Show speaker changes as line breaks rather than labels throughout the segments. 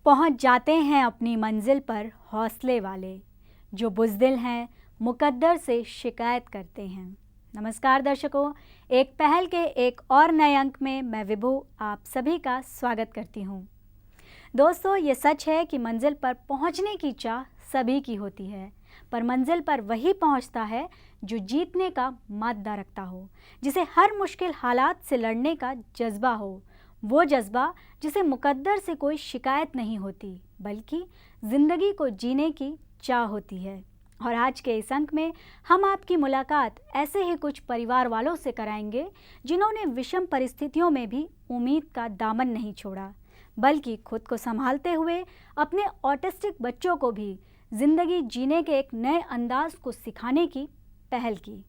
पहुंच जाते हैं अपनी मंजिल पर हौसले वाले, जो बुज़दिल हैं मुकद्दर से शिकायत करते हैं। नमस्कार दर्शकों, एक पहल के एक और नए अंक में मैं विभू आप सभी का स्वागत करती हूं। दोस्तों, ये सच है कि मंजिल पर पहुंचने की चाह सभी की होती है, पर मंजिल पर वही पहुंचता है जो जीतने का माद्दा रखता हो, जिसे हर मुश्किल हालात से लड़ने का जज्बा हो, वो जज्बा जिसे मुकद्दर से कोई शिकायत नहीं होती बल्कि ज़िंदगी को जीने की चाह होती है। और आज के इस अंक में हम आपकी मुलाकात ऐसे ही कुछ परिवार वालों से कराएंगे जिन्होंने विषम परिस्थितियों में भी उम्मीद का दामन नहीं छोड़ा, बल्कि खुद को संभालते हुए अपने ऑटिस्टिक बच्चों को भी ज़िंदगी जीने के एक नए अंदाज को सिखाने की पहल की।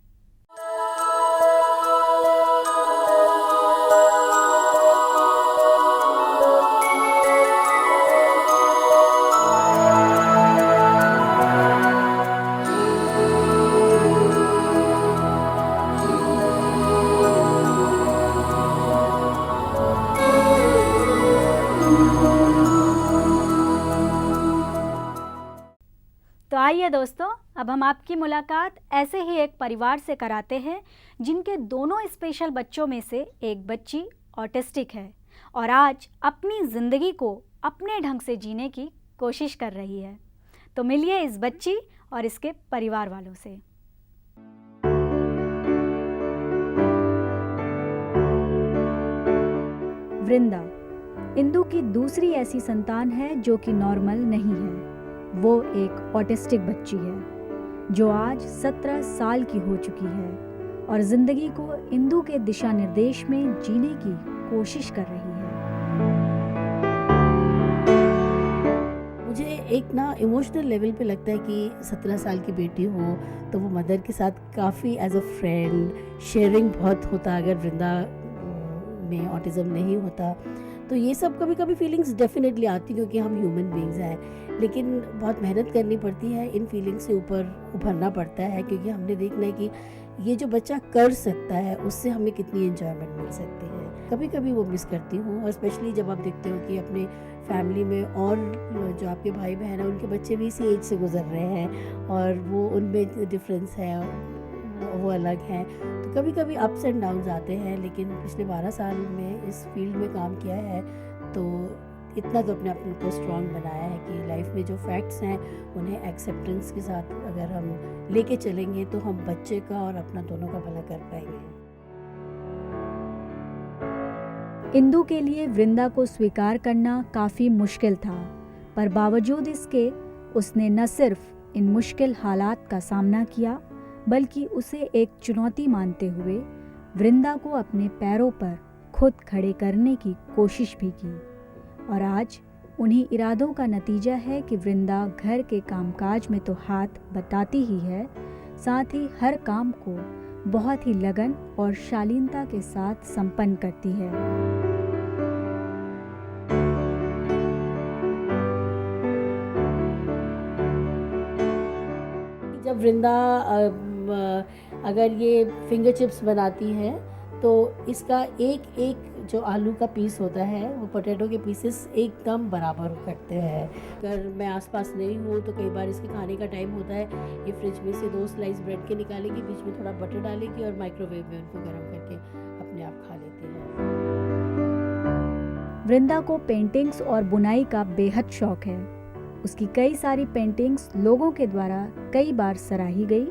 तो आइए दोस्तों, अब हम आपकी मुलाकात ऐसे ही एक परिवार से कराते हैं जिनके दोनों स्पेशल बच्चों में से एक बच्ची ऑटिस्टिक है और आज अपनी ज़िंदगी को अपने ढंग से जीने की कोशिश कर रही है। तो मिलिए इस बच्ची और इसके परिवार वालों से। वृंदा इंदु की दूसरी ऐसी संतान है जो कि नॉर्मल नहीं है। वो एक ऑटिस्टिक बच्ची है जो आज 17 साल की हो चुकी है और जिंदगी को इंदु के दिशा निर्देश में जीने की कोशिश कर रही है।
मुझे एक ना इमोशनल लेवल पे लगता है कि 17 साल की बेटी हो तो वो मदर के साथ काफ़ी एज अ फ्रेंड शेयरिंग बहुत होता। अगर वृंदा में ऑटिज़म नहीं होता तो ये सब कभी कभी फीलिंग्स डेफिनेटली आती, क्योंकि हम ह्यूमन बीइंग्स हैं, लेकिन बहुत मेहनत करनी पड़ती है, इन फीलिंग्स से ऊपर उभरना पड़ता है, क्योंकि हमने देखना है कि ये जो बच्चा कर सकता है उससे हमें कितनी एंजॉयमेंट मिल सकती है। कभी कभी वो मिस करती हूँ, और स्पेशली जब आप देखते हो कि अपने फैमिली में और जो आपके भाई बहन हैं उनके बच्चे भी इसी एज से गुजर रहे हैं और वो उनमें डिफरेंस है, वो अलग हैं, तो कभी कभी अप्स एंड डाउन्स आते हैं। लेकिन पिछले 12 साल में इस फील्ड में काम किया है तो इतना तो अपने आप को स्ट्रॉन्ग बनाया है कि लाइफ में जो फैक्ट्स हैं उन्हें एक्सेप्टेंस के साथ अगर हम लेके चलेंगे तो हम बच्चे का और अपना दोनों का भला कर पाएंगे।
इंदु के लिए वृंदा को स्वीकार करना काफ़ी मुश्किल था, पर बावजूद इसके उसने न सिर्फ इन मुश्किल हालात का सामना किया बल्कि उसे एक चुनौती मानते हुए वृंदा को अपने पैरों पर खुद खड़े करने की कोशिश भी की। और आज उन्हीं इरादों का नतीजा है कि वृंदा घर के कामकाज में तो हाथ बटाती ही है, साथ ही हर काम को बहुत ही लगन और शालीनता के साथ संपन्न करती है।
जब वृंदा अगर ये फिंगर चिप्स बनाती है तो इसका एक एक जो आलू का पीस होता है वो पोटैटो के पीसेस एकदम बराबर करते हैं। अगर मैं आसपास नहीं हूँ तो कई बार इसके खाने का टाइम होता है, ये फ्रिज में से 2 स्लाइस ब्रेड के निकालेगी, बीच में थोड़ा बटर डालेगी और माइक्रोवेव में उनको गर्म करके अपने आप खा लेते हैं।
वृंदा को पेंटिंग्स और बुनाई का बेहद शौक है। उसकी कई सारी पेंटिंग्स लोगों के द्वारा कई बार सराही गई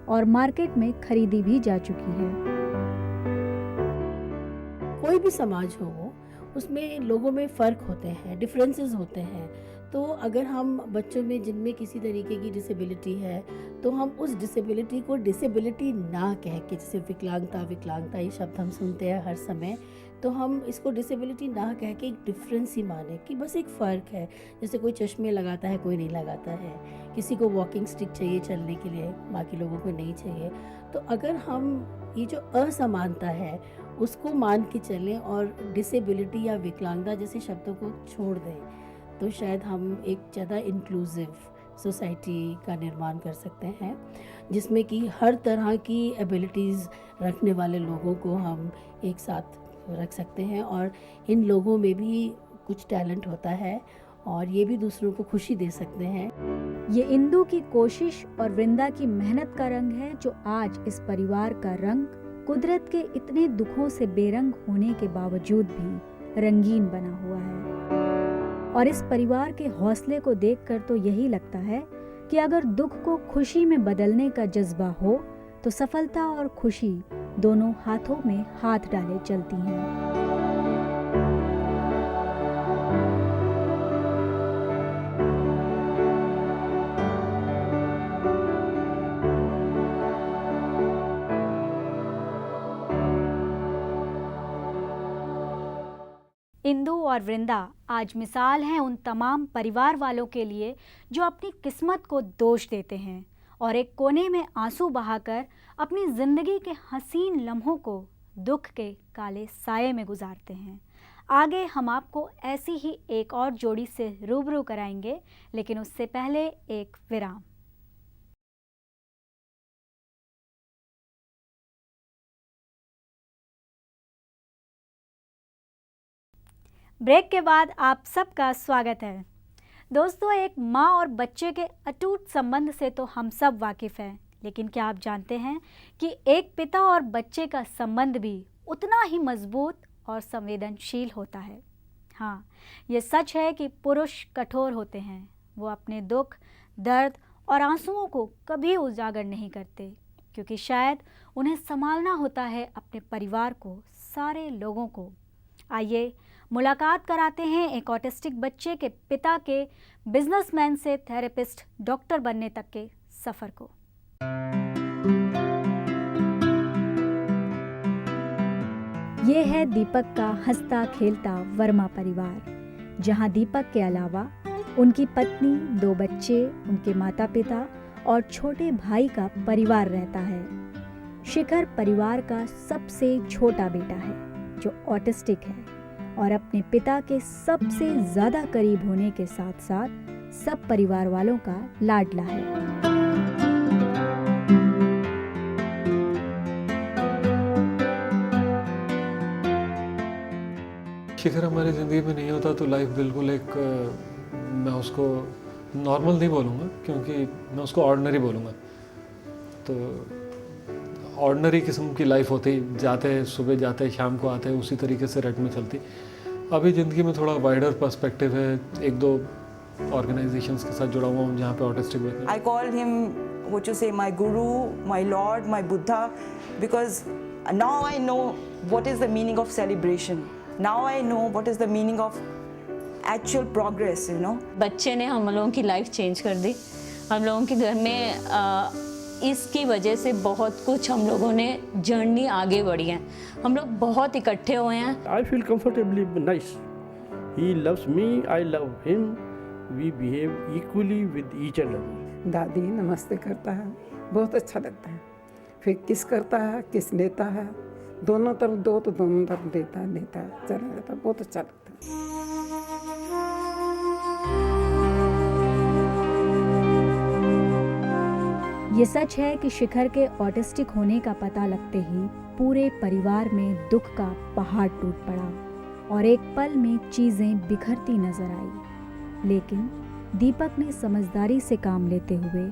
और मार्केट में खरीदी भी जा चुकी है।
कोई भी समाज हो उसमें लोगों में फ़र्क होते हैं, डिफरेंसेस होते हैं, तो अगर हम बच्चों में जिनमें किसी तरीके की डिसेबिलिटी है तो हम उस डिसेबिलिटी को डिसेबिलिटी ना कह के, जैसे विकलांगता ये शब्द हम सुनते हैं हर समय, तो हम इसको डिसेबिलिटी ना कह के एक डिफरेंस ही माने कि बस एक फ़र्क है। जैसे कोई चश्मे लगाता है, कोई नहीं लगाता है, किसी को वॉकिंग स्टिक चाहिए चलने के लिए, बाकी लोगों को नहीं चाहिए। तो अगर हम ये जो असमानता है उसको मान के चलें और डिसेबिलिटी या विकलांगता जैसे शब्दों को छोड़ दें तो शायद हम एक ज़्यादा इंक्लूसिव सोसाइटी का निर्माण कर सकते हैं, जिसमें कि हर तरह की एबिलिटीज़ रखने वाले लोगों को हम एक साथ रख सकते हैं। और इन लोगों में भी कुछ टैलेंट होता है और ये भी दूसरों को खुशी दे सकते हैं।
ये इंदु की कोशिश और वृंदा की मेहनत का रंग है जो आज इस परिवार का रंग कुदरत के इतने दुखों से बेरंग होने के बावजूद भी रंगीन बना हुआ है। और इस परिवार के हौसले को देखकर तो यही लगता है कि अगर दुख को खुशी में बदलने का जज्बा हो तो सफलता और खुशी दोनों हाथों में हाथ डाले चलती हैं। इंदु और वृंदा आज मिसाल हैं उन तमाम परिवार वालों के लिए जो अपनी किस्मत को दोष देते हैं और एक कोने में आंसू बहाकर अपनी जिंदगी के हसीन लम्हों को दुख के काले साये में गुजारते हैं। आगे हम आपको ऐसी ही एक और जोड़ी से रूबरू कराएंगे, लेकिन उससे पहले एक विराम। ब्रेक के बाद आप सबका स्वागत है। दोस्तों, एक माँ और बच्चे के अटूट संबंध से तो हम सब वाकिफ हैं, लेकिन क्या आप जानते हैं कि एक पिता और बच्चे का संबंध भी उतना ही मजबूत और संवेदनशील होता है। हाँ, ये सच है कि पुरुष कठोर होते हैं। वो अपने दुख, दर्द और आंसुओं को कभी उजागर नहीं करते, क्योंकि शायद उन्हें संभालना होता है अपने परिवार को, सारे लोगों को। आइए मुलाकात कराते हैं एक ऑटिस्टिक बच्चे के पिता के बिजनेसमैन से थेरेपिस्ट, डॉक्टर बनने तक के सफर को। ये है दीपक का हंसता खेलता वर्मा परिवार, जहां दीपक के अलावा उनकी पत्नी, 2 बच्चे, उनके माता पिता और छोटे भाई का परिवार रहता है। शिखर परिवार का सबसे छोटा बेटा है जो ऑटिस्टिक है और अपने पिता के सबसे ज्यादा करीब होने के साथ साथ सब परिवार वालों का लाडला है।
शिखर हमारी ज़िंदगी में नहीं होता तो लाइफ बिल्कुल एक मैं उसको नॉर्मल नहीं बोलूँगा, क्योंकि मैं उसको ऑर्डिनरी बोलूँगा। तो ऑर्डिनरी किस्म की लाइफ होती, जाते सुबह जाते शाम को आते, उसी तरीके से रट में चलती। अभी ज़िंदगी में थोड़ा वाइडर पर्सपेक्टिव है, 1-2 ऑर्गेनाइजेशंस के साथ जुड़ा हुआ हूँ जहाँ पे ऑटिस्टिक बच्चे।
I call him what you say my guru, my lord, my Buddha, because now I know what is the meaning of celebration. Now I know what is the meaning of actual progress, you know.
बच्चे ने हम लोगों की life change कर दी। हम लोगों के घर में इसकी वजह से बहुत कुछ हम लोगों ने जर्नी आगे बढ़ी है। हम लोग बहुत इकट्ठे हुए हैं।
I feel comfortably nice. He loves me, I love him. We behave equally with each other.
दादी नमस्ते करता है, बहुत अच्छा लगता है। फिर किस करता है, किस लेता है, दोनों तरफ दो तो दोनों तरफ देता है, लेता है, चला जाता है, बहुत अच्छा लगता है।
ये सच है कि शिखर के ऑटिस्टिक होने का पता लगते ही पूरे परिवार में दुख का पहाड़ टूट पड़ा और एक पल में चीजें बिखरती नजर आई। लेकिन दीपक ने समझदारी से काम लेते हुए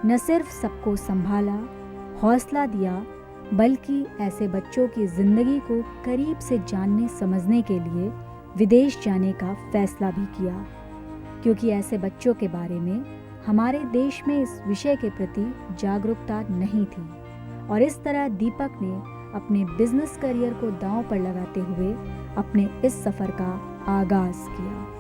न सिर्फ सबको संभाला, हौसला दिया, बल्कि ऐसे बच्चों की जिंदगी को करीब से जानने समझने के लिए विदेश जाने का फैसला भी किया, क्योंकि ऐसे बच्चों के बारे में हमारे देश में इस विषय के प्रति जागरूकता नहीं थी। और इस तरह दीपक ने अपने बिजनेस करियर को दांव पर लगाते हुए अपने इस सफर का आगाज किया।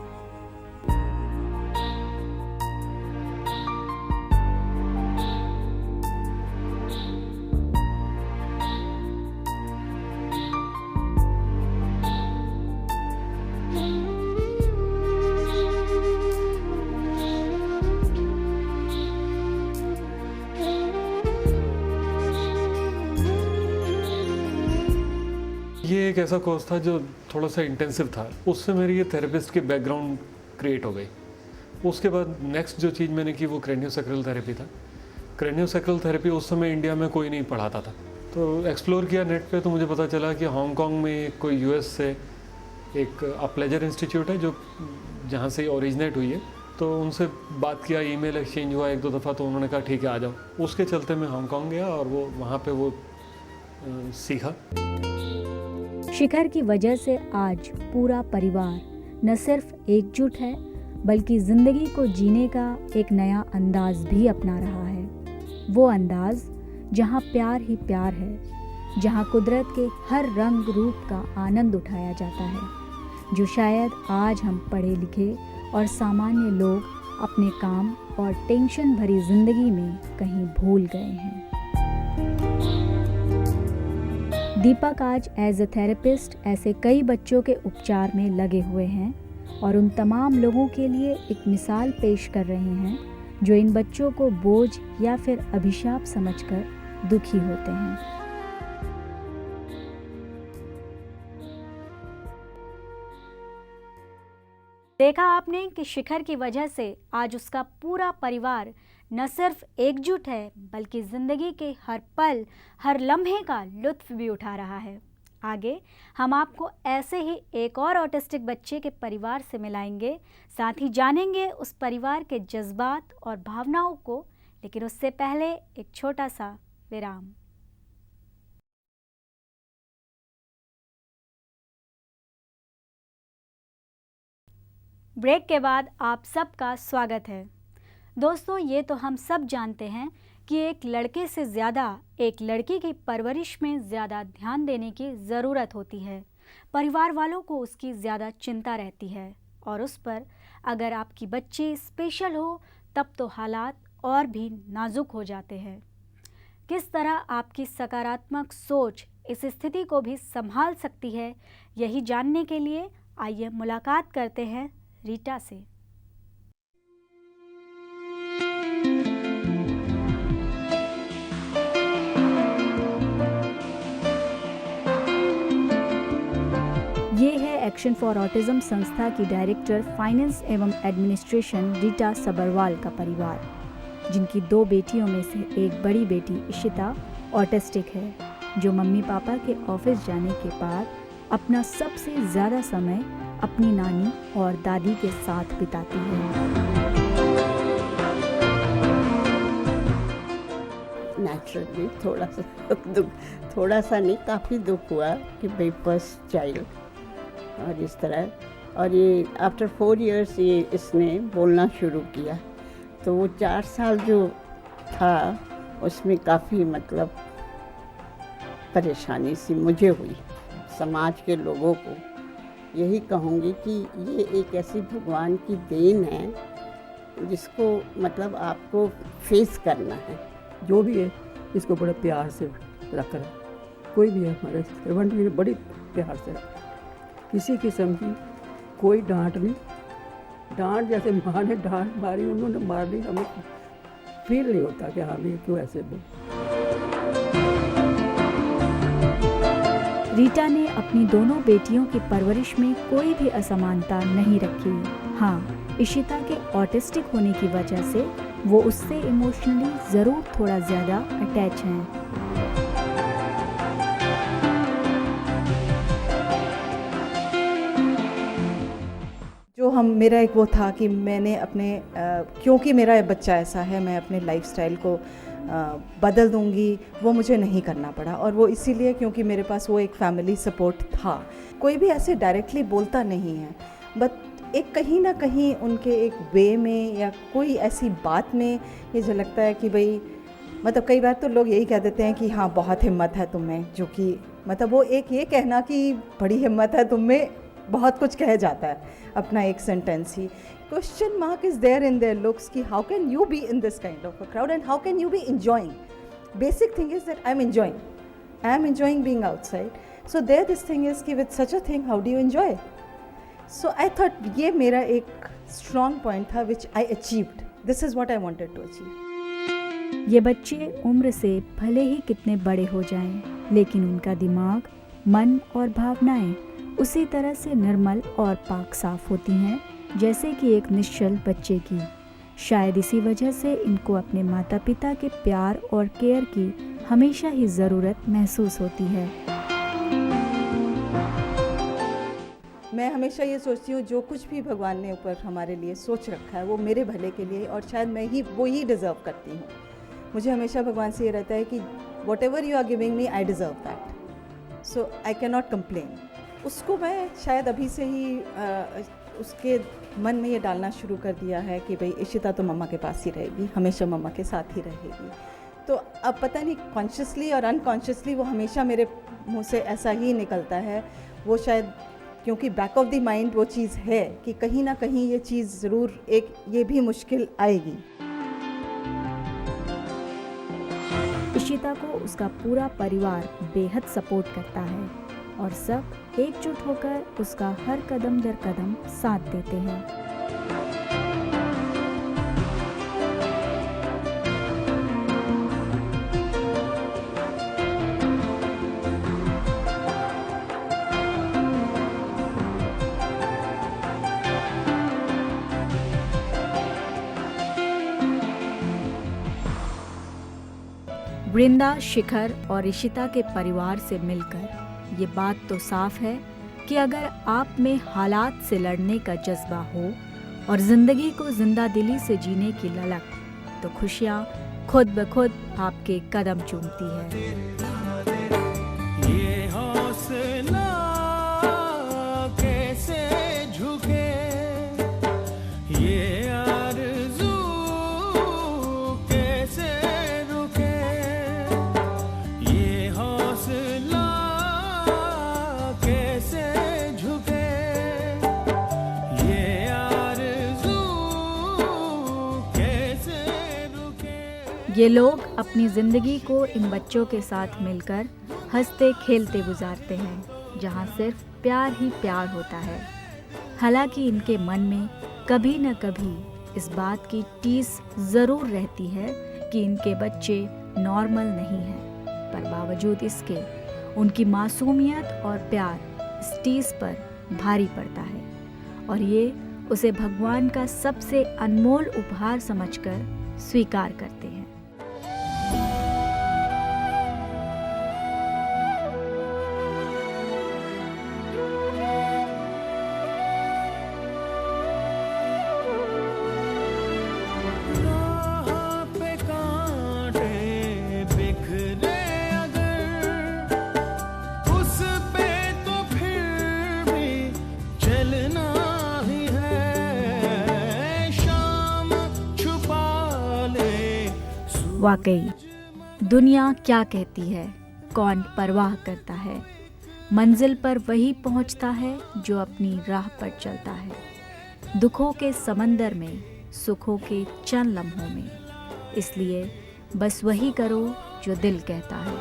ये एक ऐसा कोर्स था जो थोड़ा सा इंटेंसिव था, उससे मेरी ये थेरेपिस्ट की बैकग्राउंड क्रिएट हो गई। उसके बाद नेक्स्ट जो चीज़ मैंने की वो क्रेनियोसैक्रल थेरेपी था। क्रेनियोसैक्रल थेरेपी उस समय इंडिया में कोई नहीं पढ़ाता था, तो एक्सप्लोर किया नेट पे, तो मुझे पता चला कि हांगकांग में कोई यूएस से एक प्लेजर इंस्टीट्यूट है जो जहाँ से ओरिजिनेट हुई है, तो उनसे बात किया, ईमेल एक्सचेंज हुआ 1-2 दफ़ा, तो उन्होंने कहा ठीक है आ जाओ। उसके चलते मैं हांगकांग गया और वो वहाँ पे वो सीखा।
शिखर की वजह से आज पूरा परिवार न सिर्फ एकजुट है बल्कि ज़िंदगी को जीने का एक नया अंदाज भी अपना रहा है। वो अंदाज जहाँ प्यार ही प्यार है, जहाँ कुदरत के हर रंग रूप का आनंद उठाया जाता है, जो शायद आज हम पढ़े लिखे और सामान्य लोग अपने काम और टेंशन भरी जिंदगी में कहीं भूल गए हैं। दीपक आज एज अ थेरेपिस्ट ऐसे कई बच्चों के उपचार में लगे हुए हैं और उन तमाम लोगों के लिए एक मिसाल पेश कर रहे हैं जो इन बच्चों को बोझ या फिर अभिशाप समझकर दुखी होते हैं। देखा आपने कि शिखर की वजह से आज उसका पूरा परिवार न सिर्फ एकजुट है बल्कि ज़िंदगी के हर पल, हर लम्हे का लुत्फ भी उठा रहा है। आगे हम आपको ऐसे ही एक और ऑटिस्टिक बच्चे के परिवार से मिलाएंगे, साथ ही जानेंगे उस परिवार के जज्बात और भावनाओं को, लेकिन उससे पहले एक छोटा सा विराम। ब्रेक के बाद आप सबका स्वागत है। दोस्तों, ये तो हम सब जानते हैं कि एक लड़के से ज़्यादा एक लड़की की परवरिश में ज़्यादा ध्यान देने की ज़रूरत होती है। परिवार वालों को उसकी ज़्यादा चिंता रहती है और उस पर अगर आपकी बच्ची स्पेशल हो तब तो हालात और भी नाजुक हो जाते हैं। किस तरह आपकी सकारात्मक सोच इस स्थिति को भी संभाल सकती है, यही जानने के लिए आइए मुलाकात करते हैं रीटा से। ये है एक्शन फॉर ऑटिज्म संस्था की डायरेक्टर फाइनेंस एवं एडमिनिस्ट्रेशन रीटा सबरवाल का परिवार, जिनकी 2 बेटियों में से एक बड़ी बेटी इशिता ऑटिस्टिक है, जो मम्मी पापा के ऑफिस जाने के बाद अपना सबसे ज़्यादा समय अपनी नानी और दादी के साथ बिताती है।
नेचुरली थोड़ा सा नहीं, काफ़ी दुख हुआ कि भाई फर्स्ट चाइल्ड और इस तरह। और ये आफ्टर 4 इयर्स ये इसने बोलना शुरू किया, तो वो 4 साल जो था उसमें काफ़ी मतलब परेशानी सी मुझे हुई। समाज के लोगों को यही कहूँगी कि ये एक ऐसी भगवान की देन है जिसको मतलब आपको फेस करना है।
जो भी है इसको बड़े प्यार से रख कर, कोई भी है हमारे सर्वेंट भी बड़ी प्यार से रख, किसी किस्म की कोई डांट नहीं। डांट जैसे माँ ने डांट मारी, उन्होंने मार दी, हमें फील नहीं होता कि हाँ ये क्यों ऐसे बोल।
रीटा ने अपनी दोनों बेटियों की परवरिश में कोई भी असमानता नहीं रखी। हाँ, इशिता के ऑटिस्टिक होने की वजह से वो उससे इमोशनली ज़रूर थोड़ा ज़्यादा अटैच हैं।
जो मेरा एक वो था कि मैंने अपने क्योंकि मेरा बच्चा ऐसा है, मैं अपने लाइफस्टाइल को बदल दूंगी, वो मुझे नहीं करना पड़ा। और वो इसीलिए क्योंकि मेरे पास वो एक फैमिली सपोर्ट था। कोई भी ऐसे डायरेक्टली बोलता नहीं है, बट एक कहीं ना कहीं उनके एक वे में या कोई ऐसी बात में ये झलकता है कि भाई मतलब कई बार तो लोग यही कह देते हैं कि हाँ बहुत हिम्मत है तुम में, जो कि मतलब वो एक ये कहना कि बड़ी हिम्मत है तुम में बहुत कुछ कह जाता है, अपना एक sentence he. Question mark is there in their looks कि how can you be in this kind of a crowd and how can you be enjoying? Basic thing is that I'm enjoying being outside. So there this thing is कि with such a thing how do you enjoy? So I thought ये मेरा एक strong point था which I achieved. This is what I wanted to achieve.
ये बच्चे उम्र से भले ही कितने बड़े हो जाएं, लेकिन उनका दिमाग, मन और भावनाएं उसी तरह से निर्मल और पाक साफ होती हैं जैसे कि एक निश्चल बच्चे की। शायद इसी वजह से इनको अपने माता पिता के प्यार और केयर की हमेशा ही ज़रूरत महसूस होती है।
मैं हमेशा ये सोचती हूँ जो कुछ भी भगवान ने ऊपर हमारे लिए सोच रखा है वो मेरे भले के लिए, और शायद मैं ही वो ही डिज़र्व करती हूँ। मुझे हमेशा भगवान से ये रहता है कि whatever you are giving me I deserve that, so I can not complain. उसको मैं शायद अभी से ही उसके मन में ये डालना शुरू कर दिया है कि भाई इशिता तो मम्मा के पास ही रहेगी, हमेशा मम्मा के साथ ही रहेगी। तो अब पता नहीं कॉन्शियसली और अनकॉन्शियसली वो हमेशा मेरे मुंह से ऐसा ही निकलता है। वो शायद क्योंकि बैक ऑफ द माइंड वो चीज़ है कि कहीं ना कहीं ये चीज़ ज़रूर एक ये भी मुश्किल आएगी।
इशिता को उसका पूरा परिवार बेहद सपोर्ट करता है और सब एकजुट होकर उसका हर कदम दर कदम साथ देते हैं। वृंदा, शिखर और इशिता के परिवार से मिलकर ये बात तो साफ है कि अगर आप में हालात से लड़ने का जज्बा हो और ज़िंदगी को जिंदा दिली से जीने की ललक, तो खुशियाँ खुद ब खुद आपके कदम चूमती है।
ये हौसला कैसे झुके, ये आरज़ू कैसे रुके, ये हौसला कैसे झुके, ये आरज़ू कैसे रुके।
ये लोग अपनी ज़िंदगी को इन बच्चों के साथ मिलकर हंसते खेलते गुजारते हैं, जहाँ सिर्फ प्यार ही प्यार होता है। हालांकि इनके मन में कभी न कभी इस बात की टीस ज़रूर रहती है कि इनके बच्चे नॉर्मल नहीं हैं, पर बावजूद इसके उनकी मासूमियत और प्यार इस टीस पर भारी पड़ता है और ये उसे भगवान का सबसे अनमोल उपहार समझकर स्वीकार करते हैं।
राह पे कांटे बिखरे अगर, उस पे तो फिर भी चलना ही है, शाम छुपा ले।
वाकई दुनिया क्या कहती है, कौन परवाह करता है। मंजिल पर वही पहुंचता है जो अपनी राह पर चलता है, दुखों के समंदर में, सुखों के चंद लम्हों में। इसलिए बस वही करो जो दिल कहता है।